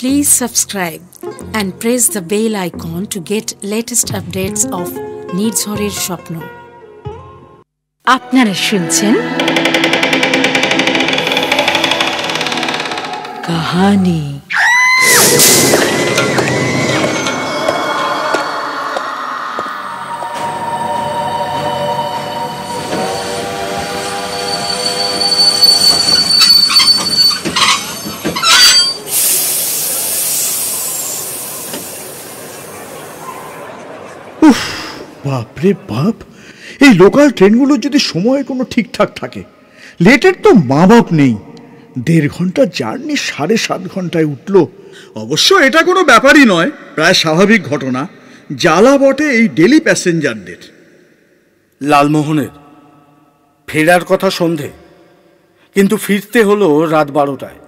Please subscribe and press the bell icon to get latest updates of নির্ঝরের স্বপ্ন। আপনারা শুনছেন কাহানি। বাপরে বাপ, এই লোকাল ট্রেনগুলো যদি সময়ে কোনো ঠিকঠাক থাকে, লেটের তো মা বাপ নেই। 1.5 ঘন্টা জার্নি 7.5 ঘন্টায় উঠল। অবশ্য এটা কোনো ব্যাপারই নয়, প্রায় স্বাভাবিক ঘটনা। জ্বালা বটে এই ডেলি প্যাসেঞ্জারদের। লালমোহনের ফেরার কথা সন্ধে, কিন্তু ফিরতে হলো রাত 12টায়।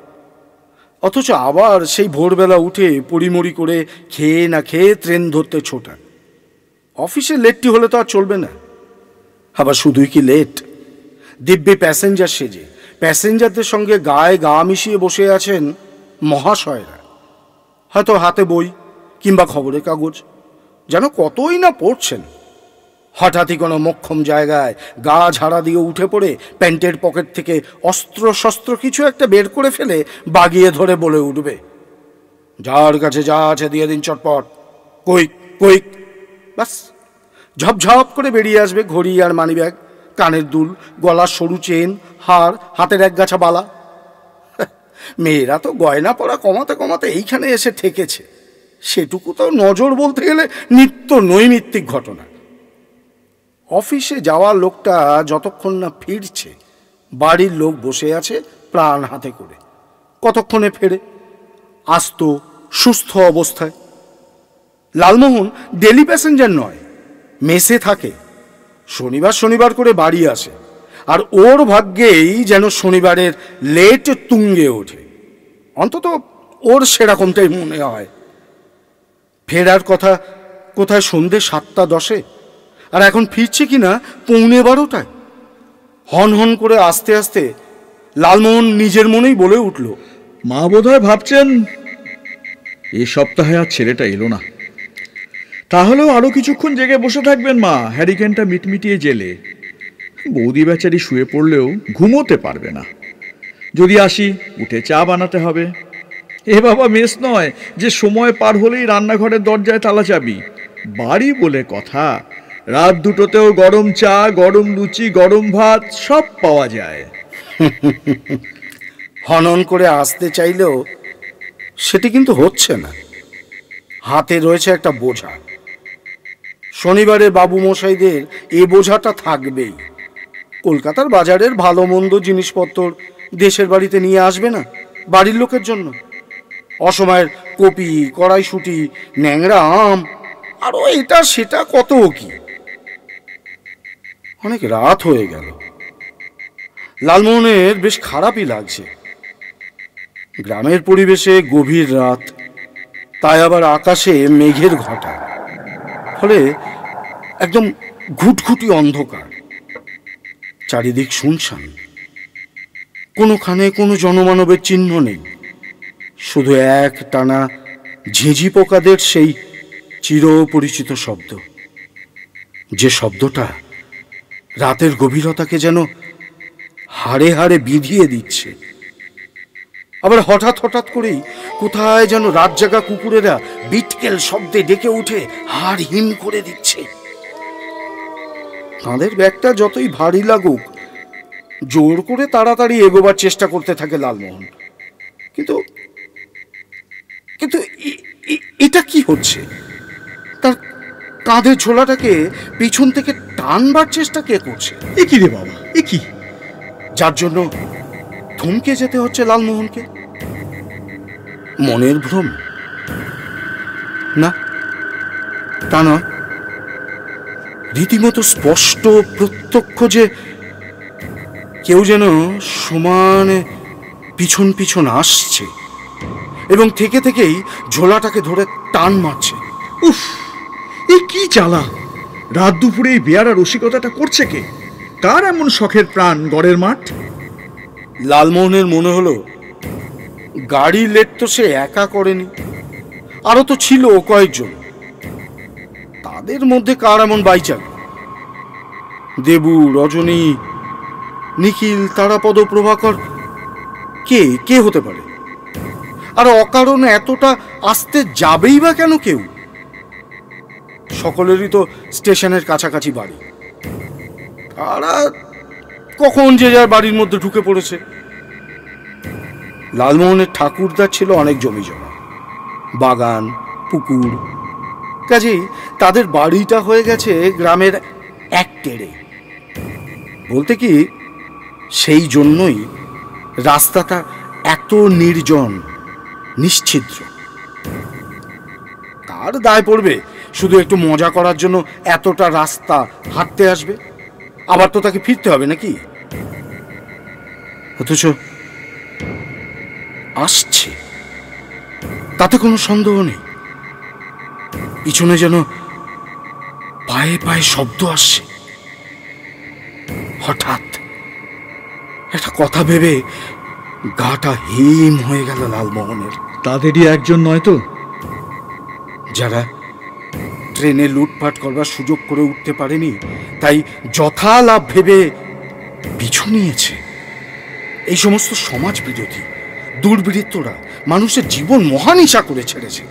অথচ আবার সেই ভোরবেলা উঠে পরিমরি করে খেয়ে না খেয়ে ট্রেন ধরতে ছোটা। অফিসে লেটটি হলে তো আর চলবে না। আবার শুধুই কি লেট, দিব্যি প্যাসেঞ্জার সেজে প্যাসেঞ্জারদের সঙ্গে গায়ে গা মিশিয়ে বসে আছেন মহাশয়রা। হয়তো হাতে বই কিংবা খবরের কাগজ, যেন কতই না পড়ছেন। হঠাৎই কোনো মোক্ষম জায়গায় গা ঝাড়া দিয়ে উঠে পড়ে প্যান্টের পকেট থেকে অস্ত্র শস্ত্র কিছু একটা বের করে ফেলে বাগিয়ে ধরে বলে উঠবে, যার কাছে যা আছে দিয়ে দিন চটপট, কুইক কুইক। বাস ঝপঝপ করে বেরিয়ে আসবে ঘড়ি আর মানিব্যাগ, কানের দুল, গলার সরু চেন, হার, হাতের একগাছা বালা। মেয়েরা তো গয়না পরা কমাতে কমাতে এইখানে এসে ঠেকেছে। সেটুকু তো নজর বলতে গেলে নিত্য নৈমিত্তিক ঘটনা। অফিসে যাওয়া লোকটা যতক্ষণ না ফিরছে, বাড়ির লোক বসে আছে প্রাণ হাতে করে। কতক্ষণে ফেরে আস্ত সুস্থ অবস্থায়। লালমোহন ডেলি প্যাসেঞ্জার নয়, মেসে থাকে। শনিবার শনিবার করে বাড়ি আসে, আর ওর ভাগ্যেই যেন শনিবারের লেট তুঙ্গে ওঠে। অন্তত ওর সেরকমটাই মনে হয়। ফেরার কথা কোথায় সন্ধে 7:10, আর এখন ফিরছে কিনা 11:15। হন হন করে আস্তে আস্তে লালমোহন নিজের মনেই বলে উঠল, মা বোধহয় ভাবছেন এ সপ্তাহে আর ছেলেটা এলো না। তাহলেও আরো কিছুক্ষণ জেগে বসে থাকবেন মা, হ্যারিকেনটা মিটমিটিয়ে জেলে। বৌদি বেচারি শুয়ে পড়লেও ঘুমোতে পারবে না। যদি আসি, উঠে চা বানাতে হবে। এ বাবা মেস নয় যে সময় পার হলেই রান্নাঘরের দরজায় তালা চাবি। বাড়ি বলে কথা, রাত 2টোতেও গরম চা, গরম লুচি, গরম ভাত সব পাওয়া যায়। হনন করে আসতে চাইলেও সেটি কিন্তু হচ্ছে না। হাতে রয়েছে একটা বোঝা। শনিবারের বাবু মশাইদের এ বোঝাটা থাকবেই। কলকাতার বাজারের ভালো মন্দ জিনিসপত্র দেশের বাড়িতে নিয়ে আসবে না বাড়ির লোকের জন্য। অসময়ের কপি, কড়াইশুঁটি, ন্যাংরা আম, আরও এটা সেটা কত কি। অনেক রাত হয়ে গেল। লালমোহনের বেশ খারাপই লাগছে। গ্রামের পরিবেশে গভীর রাত, তাই আবার আকাশে মেঘের ঘটা, ফলে একদম ঘুটঘুটি অন্ধকার। চারিদিক শুনশান, কোনোখানে কোনো জনমানবের চিহ্ন নেই। শুধু এক টানা ঝিঁঝি পোকাদের সেই চিরপরিচিত শব্দ, যে শব্দটা রাতের গভীরতাকে যেন হাড়ে হাড়ে বিধিয়ে দিচ্ছে। আবার হঠাৎ হঠাৎ করেই কোথায় যেন রাত জাগা কুকুরেরা বিটকেল শব্দে ডেকে উঠে হাড় হিম করে দিচ্ছে। কাঁধের ব্যাগটা যতই ভারী লাগুক, জোর করে তাড়াতাড়ি এগোবার চেষ্টা করতে থাকে লালমোহন। কিন্তু কিন্তু এটা কি হচ্ছে? তার কাঁধের ঝোলাটাকে পিছন থেকে টানবার চেষ্টা কে করছে? এ কি রে বাবা, এ কি? যার জন্য থমকে যেতে হচ্ছে লালমোহনকে। মনের ভ্রম? না, তা নয়। রীতিমতো স্পষ্ট প্রত্যক্ষ যে কেউ যেন সমানে পিছন পিছন আসছে এবং থেকে থেকেই ঝোলাটাকে ধরে টান মারছে। উফ, এ কি জ্বালা! রাত দুপুরে এই বেয়ারা রসিকতাটা করছে কে? কার এমন শখের প্রাণ গড়ের মাঠ? লালমোহনের মনে হলো গাড়ি লেট তো সে একা করেনি, আরো তো ছিল কয়েকজন। তাদের মধ্যে কার এমন বাইচাল? দেবু, রজনী, নিখিল, তারাপদ, প্রভাকর, কে কে হতে পারে? আর অকারণে এতটা আসতে যাবেই বা কেন কেউ? সকলেরই তো স্টেশনের কাছাকাছি বাড়ি। তারা কখন যে যার বাড়ির মধ্যে ঢুকে পড়েছে। লালমোহনের ঠাকুরদার ছিল অনেক জমি জমা, বাগান, পুকুর। কাজেই তাদের বাড়িটা হয়ে গেছে গ্রামের এক টেড়ে। বলতে কি, সেই জন্যই রাস্তাটা এত নির্জন, নিশ্ছিদ্র। কার দায় পড়বে শুধু একটু মজা করার জন্য এতটা রাস্তা হাঁটতে আসবে? আবার তো তাকে ফিরতে হবে নাকি? অথচ আসছে, তাতে কোনো সন্দেহ নেই। পিছনে যেন পায়ে পায়ে শব্দ আসছে। হঠাৎ একটা কথা ভেবে গাটা হিম হয়ে গেল লালমোহনের। তাদেরই একজন নয় তো যারা ট্রেনে লুটপাট করবার সুযোগ করে উঠতে পারেনি, তাই যথালাভ ভেবে পিছু নিয়েছে। এই সমস্ত সমাজ বিরোধী দুর্বৃত্তরা মানুষের জীবন মহানিশা করে ছেড়েছে।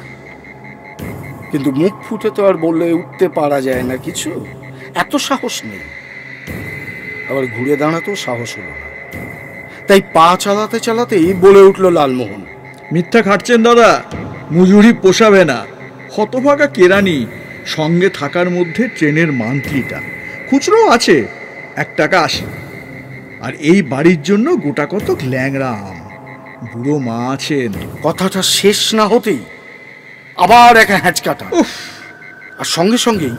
কিন্তু মুখ ফুটে তো আর বলে উঠতে পারা যায় না কিছু, এত সাহস নেই। আবার ঘুরে দাঁড়াতেও সাহস হলো না। তাই পা চালাতে চালাতেই বলে উঠল লালমোহন, মিথ্যা খাটছেন দাদা, মজুরি পোষাবে না। হতভাগা কেরানি, সঙ্গে থাকার মধ্যে ট্রেনের মান্থলিটা, খুচরো আছে 1 টাকা 80। আর এই বাড়ির জন্য গোটা কতক ল্যাংড়া আম, বুড়ো মা আছেন। কথাটা শেষ না হতেই আবার একা হ্যাঁচকাটা, আর সঙ্গে সঙ্গেই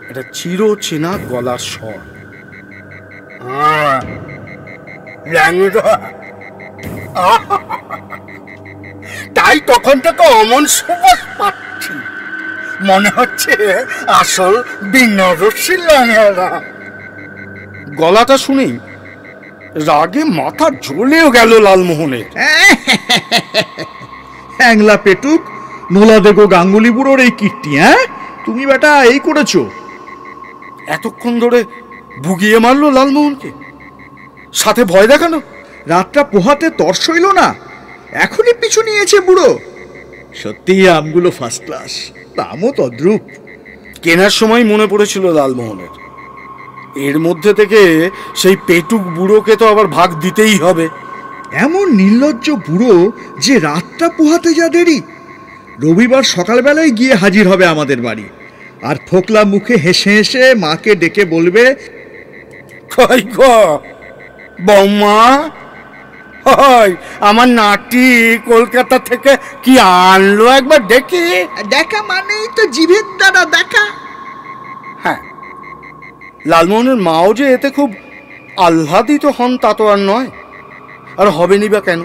একটা চিরচেনা গলার স্বর। তাই তখন থেকে অমন সুবাস পাচ্ছি, মনে হচ্ছে আসল বিনরসী ল্যাংড়া। গলাটা শুনেই রাগে মাথা জ্বলেও গেল লালমোহনের। হ্যাংলা পেটুক, নোলা দেখো গাঙ্গুলি বুড়োর এই কীর্তি। হ্যাঁ, তুমি বেটা এই করেছো? এতক্ষণ ধরে ভুগিয়ে মারলো লালমোহনকে, সাথে ভয় দেখানো। রাতটা পোহাতে তর্স হইল না, এখনই পিছু নিয়েছে বুড়ো। সত্যি আমগুলো ফার্স্ট ক্লাস, দামও তদ্রূপ। কেনার সময় মনে পড়েছিল লালমোহনের, এর মধ্যে থেকে সেই পেটুক বুড়োকে তো আবার ভাগ দিতেই হবে। এমন নির্লজ্জ বুড়ো যে রাতটা পোহাতে যা দেরি, রবিবার সকালবেলায় গিয়ে হাজির হবে আমাদের বাড়ি, আর ফোকলা মুখে হেসে হেসে মাকে ডেকে বলবে, কই গো বৌমা, হয় আমার নাতি কলকাতা থেকে কি আনলো একবার দেখি। দেখা মানেই তো জিভের দ্বারা দেখা। হ্যাঁ, লালমোহনের মাও যে এতে খুব আহ্লাদিত হন তা তো আর নয়। আর হবেনি বা কেন?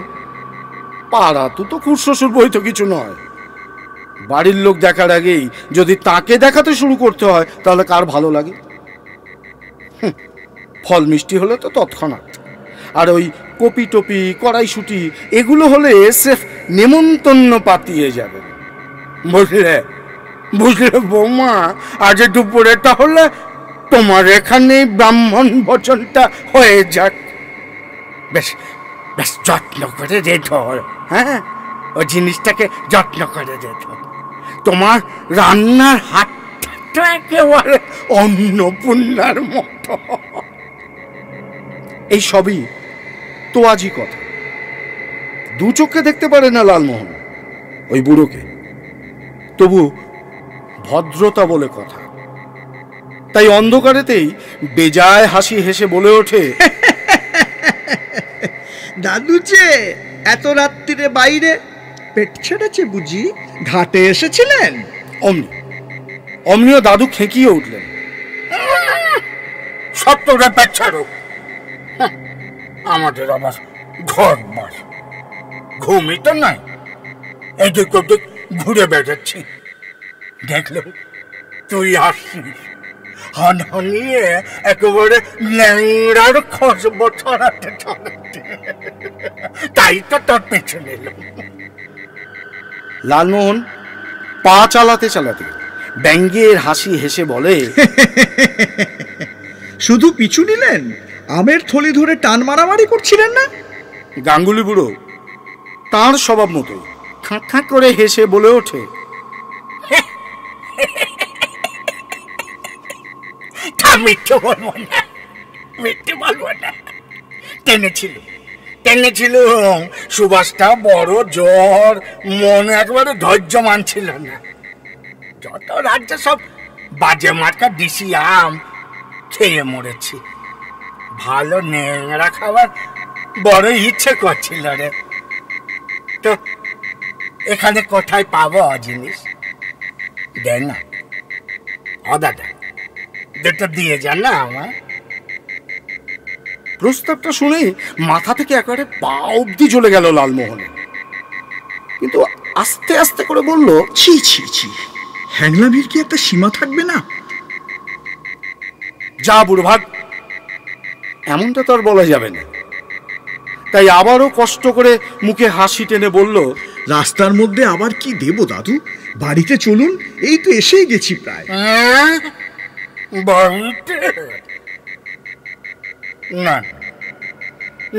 পাড়া তো খুরশ্বশুর বই তো কিছু নয়। বাড়ির লোক দেখার আগেই যদি তাকে দেখাতে শুরু করতে হয়, তাহলে কার ভালো লাগে? ফল মিষ্টি হলে তো তৎক্ষণাৎ, আর ওই কপি টপি কড়াইশুটি এগুলো হলে সেফ নেমন্তন্ন পাতিয়ে যাবে। বুঝলে বুঝলে বৌমা, আজ দুপুরে তাহলে তোমার এখানে ব্রাহ্মণ ভোজনটা হয়ে যাক। বেশ বেশ যত্ন করে রেধো। হ্যাঁ, ওই জিনিসটাকে যত্ন করে রেধো। তোমার রান্নার হাতটা একেবারে অন্নপূর্ণার মতো। এই সবই তো আজই কথা। দু চোখে দেখতে পারে না লালমোহন ওই বুড়োকে, তবু ভদ্রতা বলে কথা। তাই অন্ধকারেতেই বেজায় হাসি হেসে বলে ওঠে, দাদু যে এত রাত্রিরে বাইরে পেট ছেড়েছে বুঝি, ঘাটে এসেছিলেন? অমনি অমনিও দাদু খেঁকিয়ে উঠলেন, সত্তরে পেট ছাড়ো। আমাদের আবার ঘর বাস, ঘুমই তো নাই, এদিক ওদিক ঘুরে বেড়াচ্ছি। দেখলো তুই আসছিস, হনহনিয়ে একেবারে ল্যাংড়ার খসব ছড়াতে ছড়াতে। তা তাই তো তোর পেছনে এলাম। লালমোহন পা চালাতে চালাতে ব্যঙ্গের হাসি হেসে বলে, শুধু পিছু নিলেন, আমের থলি ধরে টান মারামারি করছিলেন না? গাঙ্গুলি বুড়ো তাঁর স্বভাব মতো খাঁ খাঁ করে হেসে বলে ওঠে, মিথ্যে বলবো না, মিথ্যে বলবো না। টেনেছিল সুভাষটা বড় জ্বর, মনে একবারে ধৈর্য মানছিল না। যত রাজ্য সব বাজে মার্কা দিশি আম খেয়ে মরেছি। ভালো নেংড়া খাবার বড় ইচ্ছে করছিল রে। তো এখানে কোথায় পাবো জিনিস? দেখ না, ও দাদা, দুটো দিয়ে যান না আমার। প্রস্তাবটা শুনে মাথা থেকে একেবারে পা অব্দি চলে গেল লালমোহনের, কিন্তু আস্তে আস্তে করে বলল, ছি ছি ছি, হ্যাংলামির কি একটা সীমা থাকবে না? যা বুড়ো ভাগ, এমনটা তো আর বলা যাবে না। তাই আবারও কষ্ট করে মুখে হাসি টেনে বলল, রাস্তার মধ্যে আবার কি দেব দাদু, বাড়িতে চলুন, এই তো এসেই গেছি প্রায়। বাড়িতে না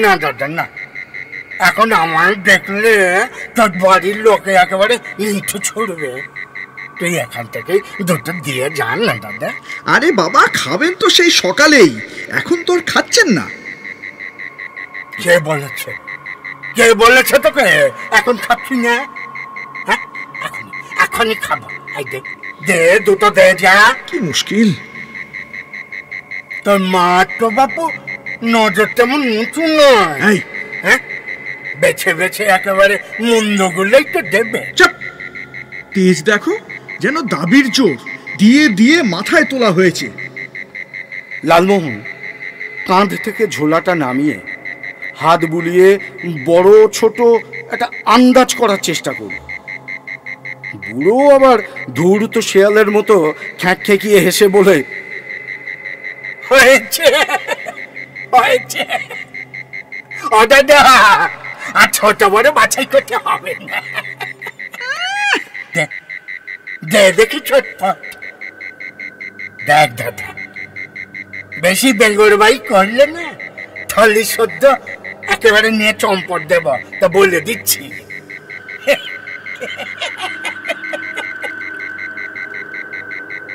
না দাদা না, এখন আমার দেখলে তোর বাড়ির লোকে একেবারে ইঁটু ছুড়বে। তুই এখান থেকে দুটো দিয়ে যান না দাদা। আরে বাবা, খাবেন তো সেই সকালেই, এখন তোর খাচ্ছেন না। কে বলেছে তোকে এখন খাচ্ছি না? হ্যাঁ, এখনই খাবো। দে দুটো দে যা। কি মুশকিল। তোর মা তো বাপু নজর তেমন উঁচু নয়। হ্যাঁ, বেছে বেছে একেবারে মন্দগুলোই তো দেবে। চাপ, তেজ দেখো, যেন দাবির জোর দিয়ে দিয়ে মাথায় তোলা হয়েছে। লালমোহন কাঁধ থেকে ঝোলাটা নামিয়ে হাত বুলিয়ে বড় ছোট একটা আন্দাজ করার চেষ্টা করল। বুড়ো আবার ধূর্ত শেয়ালের মতো খ্যাঁক খেকিয়ে হেসে বলে, হয়েছে ও দাদা, আর ছোট বড় বাছাই করতে হবে না। দেখি ছোটপট দেখ দাদা, বেশি বেঙ্গরবাই করলে না থলি সদ্য একেবারে নিয়ে চম্পট দেব, তা বলে দিচ্ছি।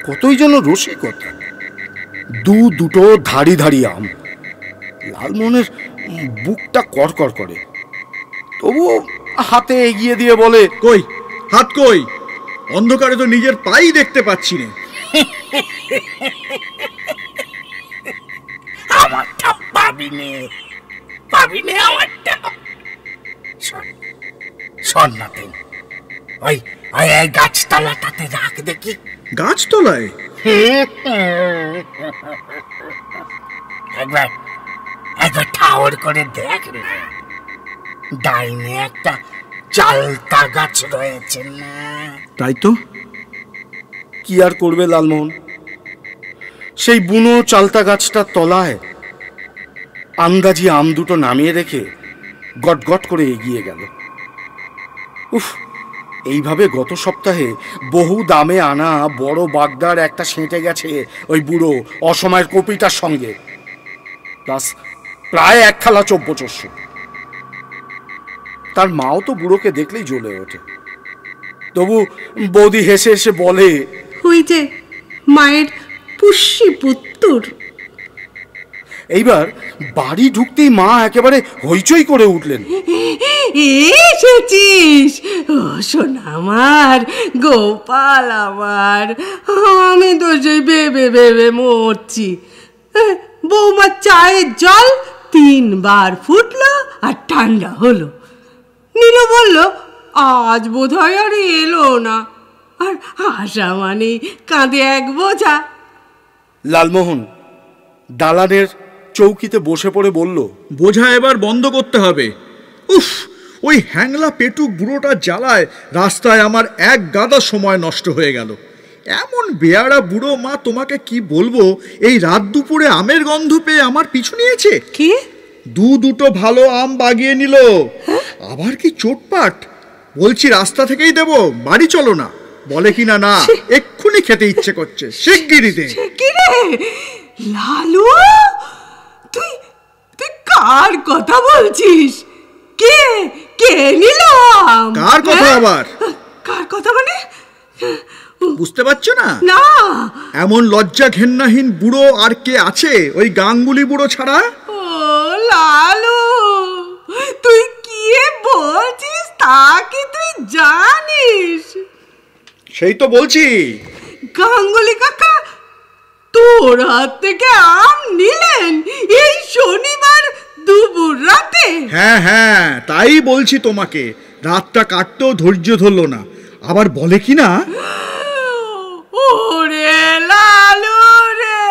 কতই যেন রসিকতা। দুটো ধাড়ি ধাড়ি আম। লালমোহনের বুকটা করকর করে, তবু হাতে এগিয়ে দিয়ে বলে, কই হাত কই, অন্ধকারে তো নিজের পাই দেখতে পাচ্ছি না। আমারটা পাবি নে আমারটা। সন্নাতে ওই গাছতলাটাতে রাখ দেখি। গাছতলায়? একবার ঠাওর করে দেখ না, ডাইনে একটা চালতা গাছ রয়েছে না? তাই তো। কি আর করবে লালমোহন, সেই বুনো চালতা গাছটার তলায় আন্দাজি আম দুটো নামিয়ে রেখে গট গট করে এগিয়ে গেল। উফ, এইভাবে গত সপ্তাহে বহু দামে আনা বড় বাগদার একটা সেঁটে গেছে ওই বুড়ো অসময়ের কপিটার সঙ্গে, প্লাস প্রায় এক থালা চব্যচস্য। তার মাও তো বুড়োকে দেখলেই জ্বলে ওঠে, তবু বৌদি হেসে হেসে বলে, ওই যে মায়ের পুষ্যি পুত্তর। এইবার বাড়ি ঢুকতেই মা একেবারে হইচই করে উঠলেন, এসেছিস ও সোনা আমার, গোপাল আমার, আমি তো সেই ভেবে ভেবে মরছি। বৌমা চায়ের জল 3 বার ফুটলো আর ঠান্ডা হলো। নীলু বলল আজ বোধহয় আর এলো না, আর আশা মানে কাঁধে এক বোঝা। লালমোহন দালানের চৌকিতে বসে পড়ে বলল, বোঝা এবার বন্ধ করতে হবে। উফ, ওই হ্যাংলা পেটুক বুড়োটার জ্বালায় রাস্তায় আমার এক গাদা সময় নষ্ট হয়ে গেল। এমন বেয়ারা বুড়ো, মা তোমাকে কি বলবো, এই রাত দুপুরে আমের গন্ধ পেয়ে আমার পিছু নিয়েছে। কি? দুটো ভালো আম বাগিয়ে নিল, আবার কি চোটপাট? বলছি রাস্তা থেকেই দেবো, বাড়ি চলো না। বলে কিনা না, এক্ষুনি খেতে ইচ্ছে করছে, শিগগিরই দে। কি রে লালু, তুই তুই কার কথা বলছিস? কে কে নিলাম? কার কথা আবার? কার কথা মানে? বুঝতে পারছো না? না। এমন লজ্জা ঘেন্নাহীন বুড়ো আর কে আছে ওই গাঙ্গুলি বুড়ো ছাড়া? ও লালু, তুই কি বলছিস তা কি তুই জানিস? সেই তো বলছি। গাঙ্গুলি কাকা তোর হাত থেকে আম নিলেন এই শনিবার দুপুর রাতে? হ্যাঁ হ্যাঁ, তাই বলছি তোমাকে। রাতটা কাটতেও ধৈর্য ধরলো না, আবার বলে কিনা ওরে লালু রে,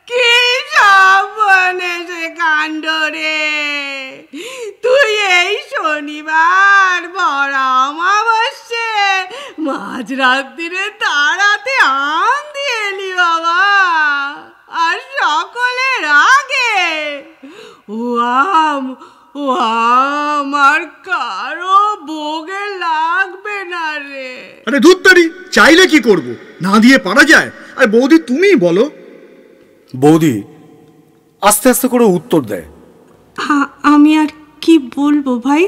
কি সর্বনেশে কাণ্ড রে! তুই এই শনিবার বড় অমাবস্যে মাঝরাত্রিরে তাড়াতে আম দিয়ে এলি বাবা, আর সকলের আগে। ও আম আর কারো ভোগে লাগবে না রে। আরে ধুত্তারি, চাইলে কি করব, না দিয়ে পারা যায়? আর বৌদি তুমিই বলো। বৌদি আস্তে আস্তে করে উত্তর দেয়। আমি আর কি বলবো ভাই,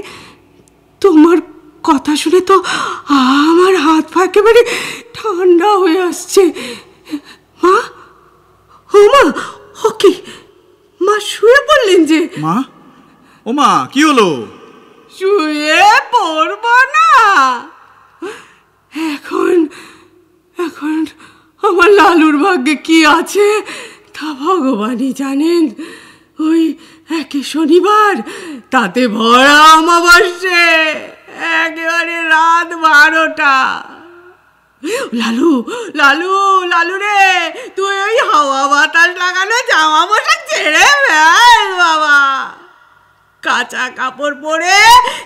তোমার কথা শুনে তো আমার হাত পা একেবারে ঠান্ডা হয়ে আসছে। মা, ও মা, ও কি মা শুয়ে পড়লেন যে? মা, ও মা, কি হলো? শুয়ে পড়ব না এখন? এখন আমার লালুর ভাগ্যে কি আছে তা ভগবানই জানেন। ওই একে শনিবার, তাতে ভরা অমাবস্যে, একেবারে রাত 12টা। লালু লালু লালু রে, তুই ওই হাওয়া বাতাস লাগানো জামা পোশাক ছেড়ে ফেল বাবা। কাঁচা কাপড় পরে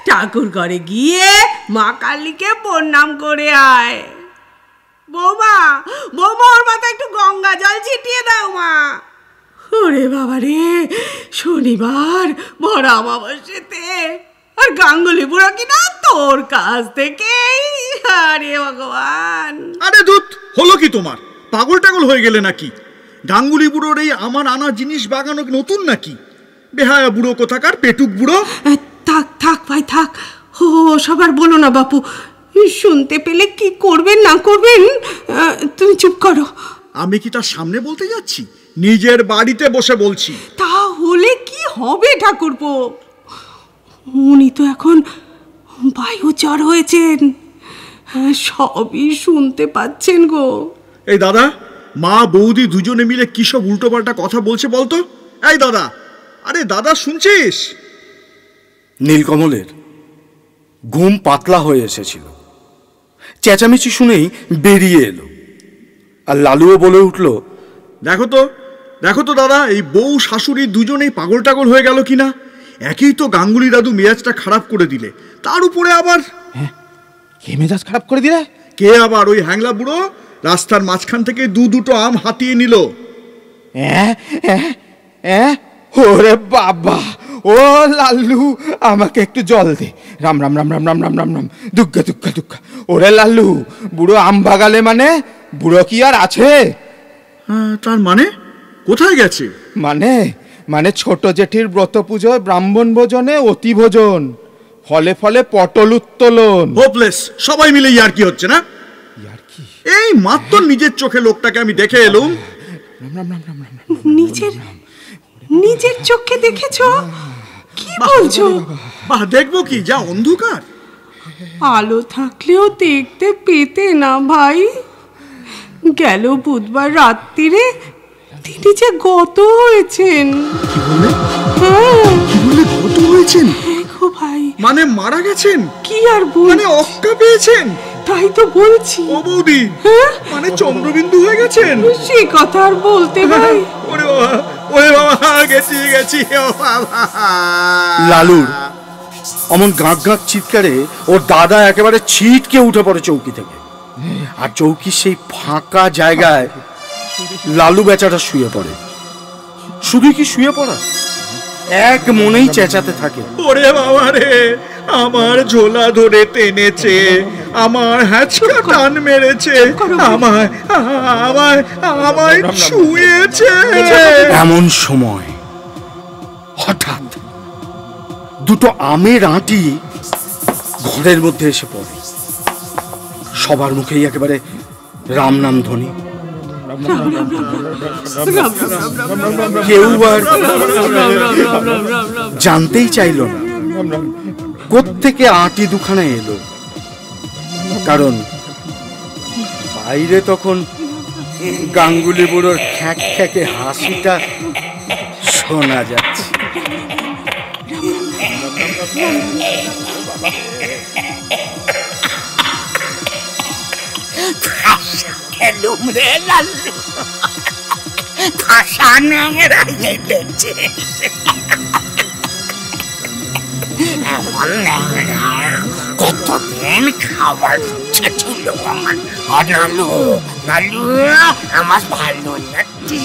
ঠাকুর ঘরে গিয়ে মা কালীকে প্রণাম করে আয়। বৌমা, বৌমা, ওর মাথায় একটু গঙ্গা জল ছিটিয়ে দাও মা। ওরে বাবা রে, শনিবার বড় অমাবস্যাতে, আর গাঙ্গুলি বুড়ো কিনা তোর কাছ থেকেই। আরে ভগবান! আরে ধুত, হলো কি তোমার? পাগল টাগল হয়ে গেলে নাকি? গাঙ্গুলি বুড়োর এই আমার আনা জিনিস বাগানো নতুন নাকি? বেহায়া বুড়ো কোথাকার, পেটুক বুড়ো। থাক থাক ভাই থাক, ও সবার বলো না বাপু, শুনতে পেলে কি করবেন না করবেন। তুমি চুপ করো। আমি কি তার সামনে বলতে যাচ্ছি? নিজের বাড়িতে বসে বলছি। তাহলে কি হবে ঠাকুরপো? উনি তো এখন বায়ুজ্বর হয়েছেন, সবই শুনতে পাচ্ছেন গো। এই দাদা, মা বৌদি দুজনে মিলে কি সব উল্টোপাল্টা কথা বলছে বলতো? এই দাদা, আরে দাদা শুনছিস? নীলকমলের ঘুম পাতলা হয়ে এসেছিল, চেঁচামেচি শুনেই বেরিয়ে এলো। আর লালুও বলে উঠল, দেখো তো, দেখো তো দাদা, এই বউ শাশুড়ি দুজনেই পাগল টাগল হয়ে গেল কিনা। একেই তো গাঙ্গুলি দাদু মেজাজটা খারাপ করে দিলে, তার উপরে আবার। কে মেজাজ খারাপ করে দিলে? কে আবার? ওই হ্যাংলা বুড়ো রাস্তার মাঝখান থেকে দুটো আম হাতিয়ে নিল। ওরে বাবা, ও লাল্লু, আমাকে একটু জল দে। রাম রাম রাম রাম রাম রাম রাম রাম, দুগ্গা দুগ্গা দুগ্গা। ওরে লাল্লু, বুড়ো আম ভাগালে মানে বুড়ো কি আর আছে? তার মানে কোথায় গেছে? মানে ছোট জেঠির ব্রত পুজোয় ব্রাহ্মণ ভোজনে অতি ভোজন, ফলে ফলে পটল উত্তোলন। হোপলেস, সবাই মিলে ইয়ার কি হচ্ছে না? এই মাত্র নিজের চোখে লোকটাকে আমি দেখে এলুম। নিজের চোখে দেখেছো? কি বলছো? বাহ, দেখবো কি, যা অন্ধকার। আলো থাকলেও দেখতে পেতে না ভাই। গেল বুধবার রাত্রিরে তিনি যে গত হয়েছেন। গত হয়েছেন? গো ভাই, মানে মারা গেছেন? কি আর বল, মানে অক্কা পেয়েছেন? তাই তো বলছি। ও বৌদি, মানে চন্দ্রবিন্দু হয়ে গেছেন? সে কথা আর বলতে ভাই। ওরে বাবা, ওরে বাবা, গেছি ও বাবা। লালুর অমন গাঁক গাঁক চিৎকারে ওর দাদা একেবারে ছিটকে উঠে পড়ে চৌকি থেকে। আর চৌকির সেই ফাঁকা জায়গায় লালু বেচারা শুয়ে পড়ে। শুধু কি শুয়ে পড়া, এক মনেই চেঁচাতে থাকে। ওরে বাবা রে, আমার ঝোলা ধরে টেনেছে, আমার হ্যাচকা টান মেরেছে, আমায় আমায় আমায় ছুঁয়েছে। এমন সময় হঠাৎ দুটো আমের আঁটি ঘরের মধ্যে এসে পড়ে। সবার মুখেই একেবারে রাম নাম ধ্বনি। কেউ আর জানতেই চাইল না কোত্থেকে আঁটি দুখানা এলো, কারণ বাইরে তখন গাঙ্গুলি বুড়োর খ্যাক খ্যাকে হাসিটা শোনা যাচ্ছে। কতদিন খাবার ইচ্ছা ছিল আমার। নালু নালু আমার ভালো লাগছে।